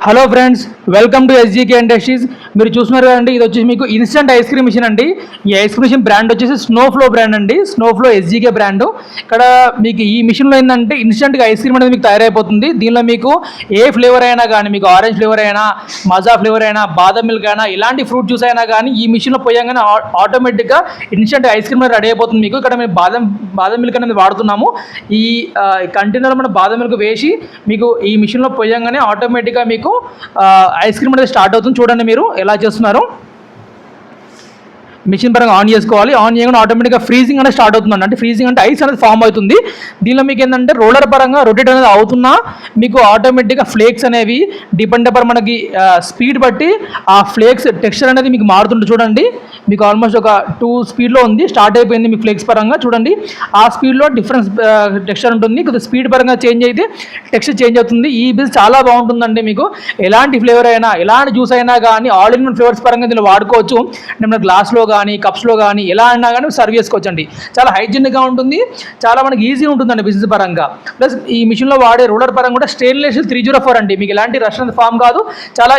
Hello friends, welcome to SGK industries. మీరు చూస్తున్నారు కదండి, ఇది వచ్చేసి మీకు ఇన్స్టంట్ ఐస్ క్రీమ్ మిషన్ అండి. ఈ ఐస్ క్రీమ్ మిషన్ బ్రాండ్ వచ్చేసి స్నోఫ్లో బ్రాండ్ అండి. స్నోఫ్లో ఎస్జీకే బ్రాండ్. ఇక్కడ మీకు ఈ మిషన్లో ఏంటంటే ఇన్స్టంట్గా ఐస్ క్రీమ్ అనేది మీకు తయారైపోతుంది. దీనిలో మీకు ఏ ఫ్లేవర్ అయినా కానీ, మీకు ఆరెంజ్ ఫ్లేవర్ అయినా, మజా ఫ్లేవర్ అయినా, బాదం మిల్క్ అయినా, ఇలాంటి ఫ్రూట్ జ్యూస్ అయినా కానీ ఈ మిషన్లో పోయంగానే ఆటోమేటిక్గా ఇన్స్టంట్ ఐస్ క్రీమ్ రెడీ అయిపోతుంది. మీకు ఇక్కడ మేము బాదం మిల్క్ అనేది వాడుతున్నాము. ఈ కంటైనర్లో మనం బాదం మిల్క్ వేసి మీకు ఈ మిషన్లో పోయంగానే ఆటోమేటిక్గా మీకు ఐస్ క్రీమ్ అనేది స్టార్ట్ అవుతుంది. చూడండి మీరు ఎలా చేస్తున్నారు. మిషన్ పరంగా ఆన్ చేసుకోవాలి. ఆన్ చేయకుండా ఆటోమేటిక్గా ఫ్రీజింగ్ అనేది స్టార్ట్ అవుతుందండి. అంటే ఫ్రీజింగ్ అంటే ఐస్ అనేది ఫామ్ అవుతుంది. దీనిలో మీకు ఏంటంటే రోలర్ పరంగా రొటేట్ అనేది అవుతున్నా మీకు ఆటోమేటిక్గా ఫ్లేక్స్ అనేవి డిపెండ్ అపర్ మనకి స్పీడ్ బట్టి ఆ ఫ్లేక్స్ టెక్స్చర్ అనేది మీకు మారుతుంటుంది. చూడండి, మీకు ఆల్మోస్ట్ ఒక 2 స్పీడ్లో ఉంది, స్టార్ట్ అయిపోయింది మీ ఫ్లేక్స్ పరంగా. చూడండి, ఆ స్పీడ్లో డిఫరెన్స్ టెక్స్చర్ ఉంటుంది. కొద్దిగా స్పీడ్ పరంగా చేంజ్ అయితే టెక్స్చర్ చేంజ్ అవుతుంది. ఈ బిల్ చాలా బాగుంటుందండి. మీకు ఎలాంటి ఫ్లేవర్ అయినా, ఎలాంటి జ్యూస్ అయినా కానీ ఆల్ ఇన్ వన్ ఫ్లేవర్స్ పరంగా దీన్ని వాడుకోవచ్చు. మన గ్లాస్లో కానీ, కప్స్లో కానీ, ఎలా అయినా కానీ సర్వ్ చేసుకోవచ్చు అండి. చాలా హైజీనిక్గా ఉంటుంది, చాలా మనకి ఈజీ ఉంటుందండి బిజినెస్ పరంగా. ప్లస్ ఈ మిషన్లో వాడే రూలర్ పరంగా కూడా స్టెయిన్లెస్ స్టీల్ 304 అండి. మీకు ఎలాంటి రష్ అనేది ఫామ్ కాదు, చాలా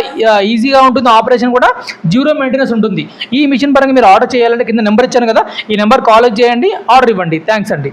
ఈజీగా ఉంటుంది. ఆపరేషన్ కూడా 0 మెయింటెనెన్స్ ఉంటుంది. ఈ మిషన్ పరంగా మీరు ఆర్డర్ చేయాలంటే కింద నెంబర్ ఇచ్చాను కదా, ఈ నెంబర్ కాల్ చేయండి, ఆర్డర్ ఇవ్వండి. థ్యాంక్స్ అండి.